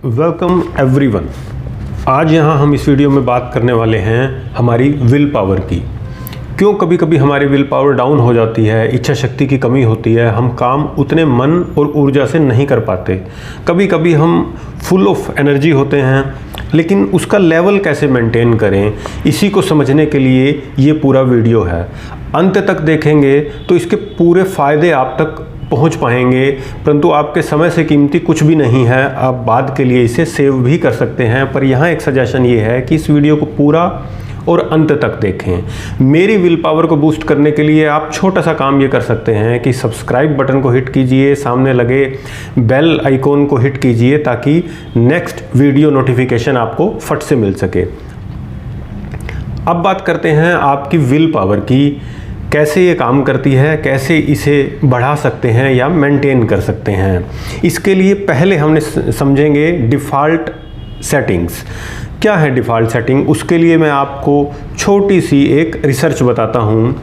Welcome everyone. आज यहाँ हम इस वीडियो में बात करने वाले हैं हमारी विल पावर की। क्यों कभी कभी हमारी विल पावर डाउन हो जाती है, इच्छा शक्ति की कमी होती है, हम काम उतने मन और ऊर्जा से नहीं कर पाते। कभी कभी हम फुल ऑफ एनर्जी होते हैं, लेकिन उसका लेवल कैसे मेंटेन करें, इसी को समझने के लिए ये पूरा वीडियो है। अंत तक देखेंगे तो इसके पूरे फ़ायदे आप तक पहुंच पाएंगे, परंतु आपके समय से कीमती कुछ भी नहीं है। आप बाद के लिए इसे सेव भी कर सकते हैं, पर यहाँ एक सजेशन ये है कि इस वीडियो को पूरा और अंत तक देखें। मेरी विल पावर को बूस्ट करने के लिए आप छोटा सा काम ये कर सकते हैं कि सब्सक्राइब बटन को हिट कीजिए, सामने लगे बेल आइकॉन को हिट कीजिए ताकि नेक्स्ट वीडियो नोटिफिकेशन आपको फट से मिल सके। अब बात करते हैं आपकी विल पावर की, कैसे ये काम करती है, कैसे इसे बढ़ा सकते हैं या मेंटेन कर सकते हैं। इसके लिए पहले हमने समझेंगे डिफ़ॉल्ट सेटिंग्स। क्या है डिफ़ॉल्ट सेटिंग? उसके लिए मैं आपको छोटी सी एक रिसर्च बताता हूँ।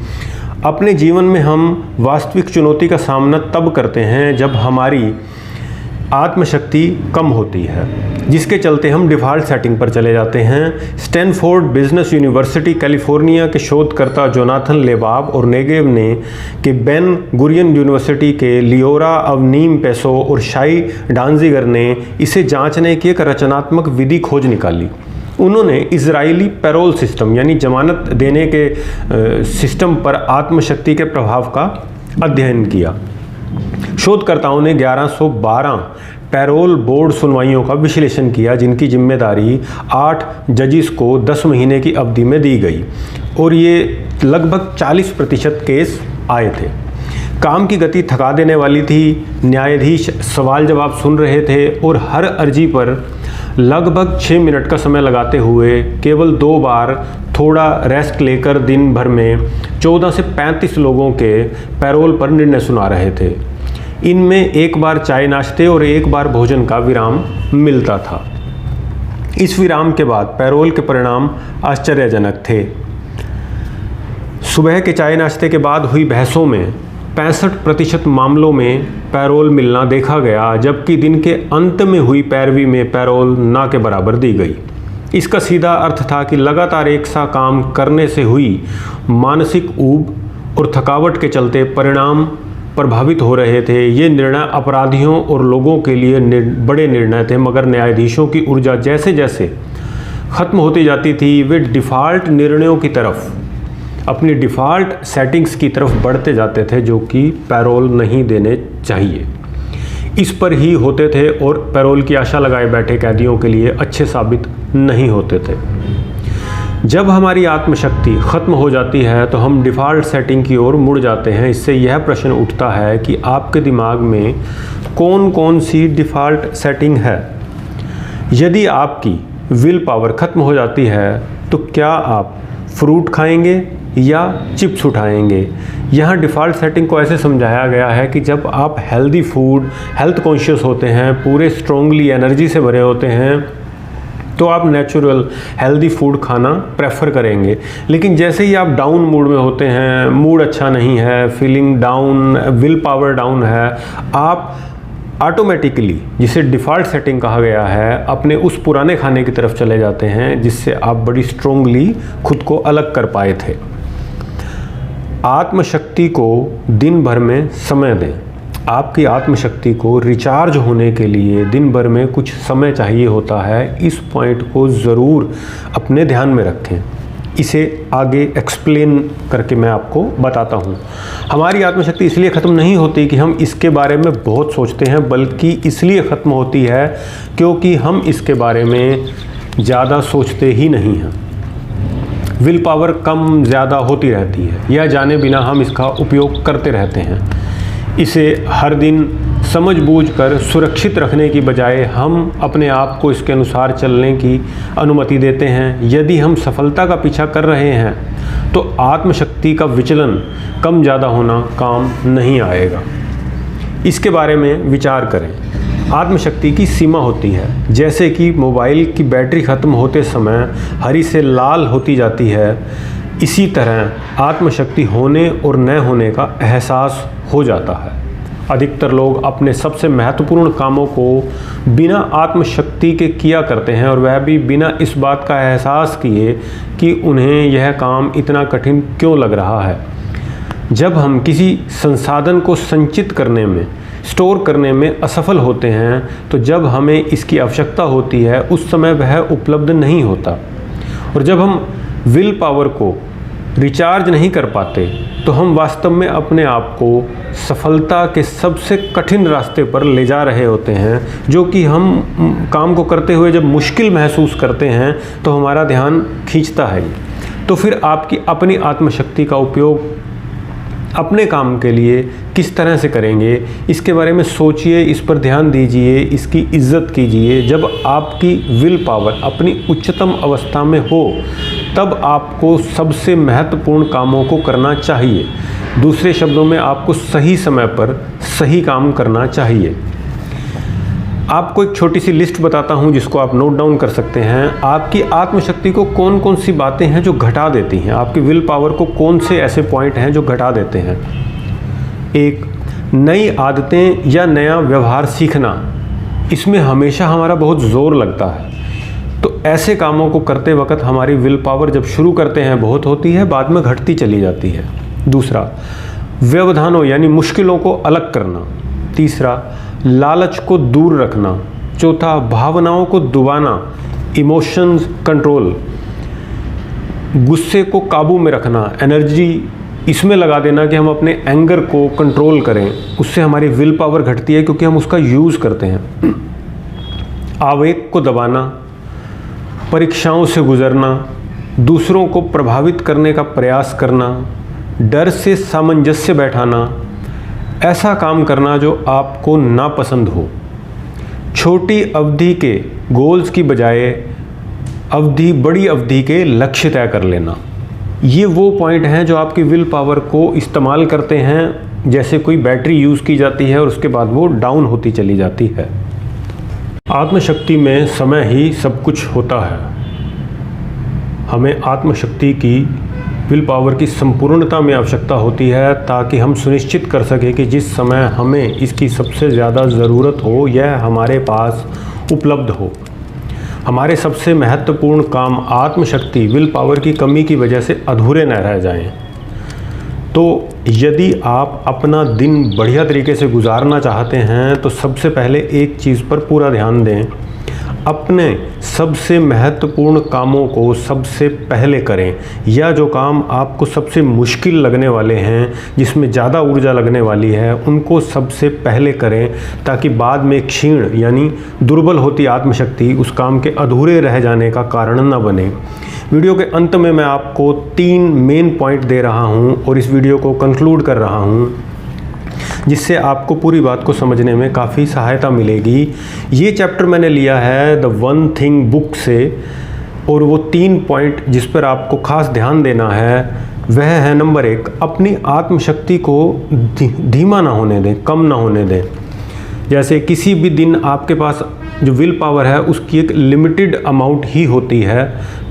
अपने जीवन में हम वास्तविक चुनौती का सामना तब करते हैं जब हमारी आत्मशक्ति कम होती है, जिसके चलते हम डिफ़ॉल्ट सेटिंग पर चले जाते हैं। स्टैनफोर्ड बिजनेस यूनिवर्सिटी कैलिफोर्निया के शोधकर्ता जोनाथन लेबाब और नेगेव ने के बेन गुरियन यूनिवर्सिटी के लियोरा अवनीम पेसो और शाई डांजिगर ने इसे जांचने की एक रचनात्मक विधि खोज निकाली। उन्होंने इजरायली पैरोल सिस्टम यानी जमानत देने के सिस्टम पर आत्मशक्ति के प्रभाव का अध्ययन किया। शोधकर्ताओं ने 1112 पैरोल बोर्ड सुनवाइयों का विश्लेषण किया, जिनकी जिम्मेदारी 8 जजिस को 10 महीने की अवधि में दी गई, और ये लगभग 40% केस आए थे। काम की गति थका देने वाली थी। न्यायाधीश सवाल जवाब सुन रहे थे और हर अर्जी पर लगभग 6 मिनट का समय लगाते हुए केवल 2 बार थोड़ा रेस्ट लेकर दिन भर में 14 से 35 लोगों के पैरोल पर निर्णय सुना रहे थे। इनमें एक बार चाय नाश्ते और एक बार भोजन का विराम मिलता था। इस विराम के बाद पैरोल के परिणाम आश्चर्यजनक थे। सुबह के चाय नाश्ते के बाद हुई बहसों में 65% मामलों में पैरोल मिलना देखा गया, जबकि दिन के अंत में हुई पैरवी में पैरोल ना के बराबर दी गई। इसका सीधा अर्थ था कि लगातार एक सा काम करने से हुई मानसिक ऊब और थकावट के चलते परिणाम प्रभावित हो रहे थे। ये निर्णय अपराधियों और लोगों के लिए बड़े निर्णय थे, मगर न्यायाधीशों की ऊर्जा जैसे जैसे ख़त्म होती जाती थी, वे डिफ़ॉल्ट निर्णयों की तरफ, अपनी डिफ़ॉल्ट सेटिंग्स की तरफ बढ़ते जाते थे, जो कि पैरोल नहीं देने चाहिए। इस पर ही होते थे और पैरोल की आशा लगाए बैठे कैदियों के लिए अच्छे साबित नहीं होते थे। जब हमारी आत्मशक्ति ख़त्म हो जाती है तो हम डिफ़ॉल्ट सेटिंग की ओर मुड़ जाते हैं। इससे यह प्रश्न उठता है कि आपके दिमाग में कौन कौन सी डिफ़ॉल्ट सेटिंग है। यदि आपकी विल पावर ख़त्म हो जाती है तो क्या आप फ्रूट खाएंगे या चिप्स उठाएंगे? यहाँ डिफ़ॉल्ट सेटिंग को ऐसे समझाया गया है कि जब आप हेल्दी फूड, हेल्थ कॉन्शियस होते हैं, पूरे स्ट्रॉन्गली एनर्जी से भरे होते हैं, तो आप नेचुरल हेल्दी फूड खाना प्रेफर करेंगे। लेकिन जैसे ही आप डाउन मूड में होते हैं, मूड अच्छा नहीं है, feeling down, will power down है, आप ऑटोमेटिकली, जिसे डिफ़ॉल्ट सेटिंग कहा गया है, अपने उस पुराने खाने की तरफ चले जाते हैं जिससे आप बड़ी स्ट्रॉन्गली खुद को अलग कर पाए थे। आत्मशक्ति को दिन भर में समय दें। आपकी आत्मशक्ति को रिचार्ज होने के लिए दिन भर में कुछ समय चाहिए होता है। इस पॉइंट को ज़रूर अपने ध्यान में रखें। इसे आगे एक्सप्लेन करके मैं आपको बताता हूँ। हमारी आत्मशक्ति इसलिए ख़त्म नहीं होती कि हम इसके बारे में बहुत सोचते हैं, बल्कि इसलिए ख़त्म होती है क्योंकि हम इसके बारे में ज़्यादा सोचते ही नहीं हैं। विल पावर कम ज़्यादा होती रहती है, यह जाने बिना हम इसका उपयोग करते रहते हैं। इसे हर दिन समझबूझकर सुरक्षित रखने की बजाय हम अपने आप को इसके अनुसार चलने की अनुमति देते हैं। यदि हम सफलता का पीछा कर रहे हैं तो आत्मशक्ति का विचलन कम ज़्यादा होना काम नहीं आएगा। इसके बारे में विचार करें। आत्मशक्ति की सीमा होती है। जैसे कि मोबाइल की बैटरी ख़त्म होते समय हरी से लाल होती जाती है, इसी तरह आत्मशक्ति होने और न होने का एहसास हो जाता है। अधिकतर लोग अपने सबसे महत्वपूर्ण कामों को बिना आत्मशक्ति के किया करते हैं, और वह भी बिना इस बात का एहसास किए कि उन्हें यह काम इतना कठिन क्यों लग रहा है। जब हम किसी संसाधन को संचित करने में, स्टोर करने में असफल होते हैं, तो जब हमें इसकी आवश्यकता होती है उस समय वह उपलब्ध नहीं होता। और जब हम विल पावर को रिचार्ज नहीं कर पाते तो हम वास्तव में अपने आप को सफलता के सबसे कठिन रास्ते पर ले जा रहे होते हैं, जो कि हम काम को करते हुए जब मुश्किल महसूस करते हैं तो हमारा ध्यान खींचता है। तो फिर आपकी अपनी आत्मशक्ति का उपयोग अपने काम के लिए किस तरह से करेंगे, इसके बारे में सोचिए, इस पर ध्यान दीजिए, इसकी इज्जत कीजिए। जब आपकी विल पावर अपनी उच्चतम अवस्था में हो तब आपको सबसे महत्वपूर्ण कामों को करना चाहिए। दूसरे शब्दों में आपको सही समय पर सही काम करना चाहिए। आपको एक छोटी सी लिस्ट बताता हूं जिसको आप नोट डाउन कर सकते हैं। आपकी आत्मशक्ति को कौन कौन सी बातें हैं जो घटा देती हैं, आपकी विल पावर को कौन से ऐसे पॉइंट हैं जो घटा देते हैं। एक, नई आदतें या नया व्यवहार सीखना, इसमें हमेशा हमारा बहुत ज़ोर लगता है, तो ऐसे कामों को करते वक्त हमारी विल पावर जब शुरू करते हैं बहुत होती है, बाद में घटती चली जाती है। दूसरा, व्यवधानों यानी मुश्किलों को अलग करना। तीसरा, लालच को दूर रखना। चौथा, भावनाओं को दबाना, इमोशंस कंट्रोल। गुस्से को काबू में रखना, एनर्जी इसमें लगा देना कि हम अपने एंगर को कंट्रोल करें, उससे हमारी विल पावर घटती है क्योंकि हम उसका यूज़ करते हैं। आवेग को दबाना, परीक्षाओं से गुजरना, दूसरों को प्रभावित करने का प्रयास करना, डर से सामंजस्य बैठाना, ऐसा काम करना जो आपको नापसंद हो। छोटी अवधि के गोल्स की बजाय बड़ी अवधि के लक्ष्य तय कर लेना। ये वो पॉइंट हैं जो आपकी विल पावर को इस्तेमाल करते हैं, जैसे कोई बैटरी यूज़ की जाती है और उसके बाद वो डाउन होती चली जाती है। आत्मशक्ति में समय ही सब कुछ होता है। हमें आत्मशक्ति की, विल पावर की संपूर्णता में आवश्यकता होती है ताकि हम सुनिश्चित कर सकें कि जिस समय हमें इसकी सबसे ज़्यादा ज़रूरत हो यह हमारे पास उपलब्ध हो। हमारे सबसे महत्वपूर्ण काम आत्मशक्ति, विल पावर की कमी की वजह से अधूरे न रह जाएं। तो यदि आप अपना दिन बढ़िया तरीके से गुजारना चाहते हैं तो सबसे पहले एक चीज़ पर पूरा ध्यान दें, अपने सबसे महत्वपूर्ण कामों को सबसे पहले करें, या जो काम आपको सबसे मुश्किल लगने वाले हैं, जिसमें ज़्यादा ऊर्जा लगने वाली है, उनको सबसे पहले करें ताकि बाद में क्षीण यानी दुर्बल होती आत्मशक्ति उस काम के अधूरे रह जाने का कारण न बने। वीडियो के अंत में मैं आपको 3 मेन पॉइंट दे रहा हूं और इस वीडियो को कंक्लूड कर रहा हूं, जिससे आपको पूरी बात को समझने में काफ़ी सहायता मिलेगी। ये चैप्टर मैंने लिया है द वन थिंग बुक से, और वो 3 पॉइंट जिस पर आपको खास ध्यान देना है वह है, नंबर 1, अपनी आत्मशक्ति को धीमा ना होने दें, कम ना होने दें। जैसे किसी भी दिन आपके पास जो विल पावर है उसकी एक लिमिटेड अमाउंट ही होती है,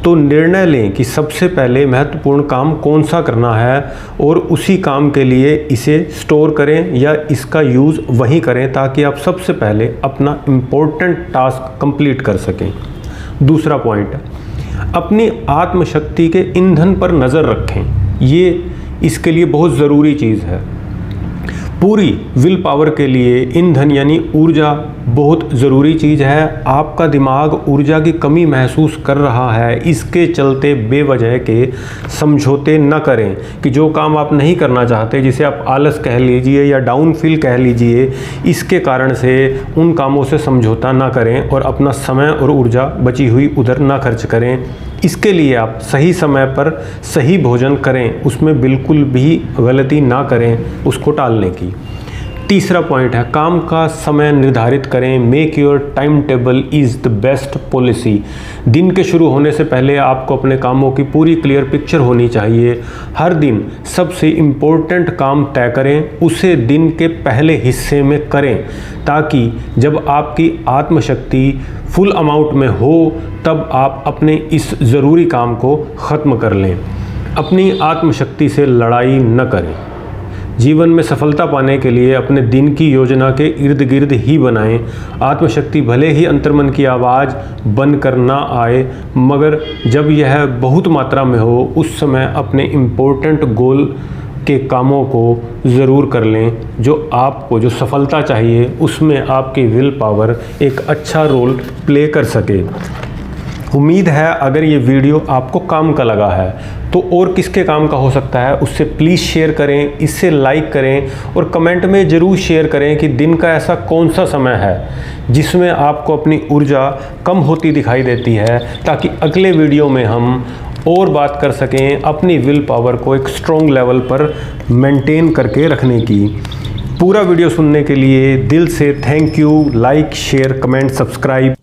तो निर्णय लें कि सबसे पहले महत्वपूर्ण काम कौन सा करना है और उसी काम के लिए इसे स्टोर करें या इसका यूज़ वहीं करें ताकि आप सबसे पहले अपना इम्पोर्टेंट टास्क कंप्लीट कर सकें। दूसरा पॉइंट, अपनी आत्मशक्ति के ईंधन पर नज़र रखें। ये इसके लिए बहुत ज़रूरी चीज़ है। पूरी विल पावर के लिए ईंधन यानी ऊर्जा बहुत ज़रूरी चीज़ है। आपका दिमाग ऊर्जा की कमी महसूस कर रहा है, इसके चलते बेवजह के समझौते न करें कि जो काम आप नहीं करना चाहते, जिसे आप आलस कह लीजिए या डाउन फील कह लीजिए, इसके कारण से उन कामों से समझौता ना करें और अपना समय और ऊर्जा बची हुई उधर ना खर्च करें। इसके लिए आप सही समय पर सही भोजन करें, उसमें बिल्कुल भी गलती ना करें उसको टालने की। तीसरा पॉइंट है, काम का समय निर्धारित करें। Make your time table is the best policy. दिन के शुरू होने से पहले आपको अपने कामों की पूरी क्लियर पिक्चर होनी चाहिए। हर दिन सबसे इम्पोर्टेंट काम तय करें, उसे दिन के पहले हिस्से में करें ताकि जब आपकी आत्मशक्ति फुल अमाउंट में हो तब आप अपने इस ज़रूरी काम को ख़त्म कर लें। अपनी आत्मशक्ति से लड़ाई न करें। जीवन में सफलता पाने के लिए अपने दिन की योजना के इर्द गिर्द ही बनाएं। आत्मशक्ति भले ही अंतर्मन की आवाज़ बनकर ना आए, मगर जब यह बहुत मात्रा में हो उस समय अपने इम्पोर्टेंट गोल के कामों को ज़रूर कर लें। जो सफलता चाहिए उसमें आपकी विल पावर एक अच्छा रोल प्ले कर सके। उम्मीद है अगर ये वीडियो आपको काम का लगा है तो और किसके काम का हो सकता है उससे प्लीज़ शेयर करें, इससे लाइक करें और कमेंट में ज़रूर शेयर करें कि दिन का ऐसा कौन सा समय है जिसमें आपको अपनी ऊर्जा कम होती दिखाई देती है, ताकि अगले वीडियो में हम और बात कर सकें अपनी विल पावर को एक स्ट्रॉन्ग लेवल पर मेंटेन करके रखने की। पूरा वीडियो सुनने के लिए दिल से thank you. Like, share, comment, subscribe.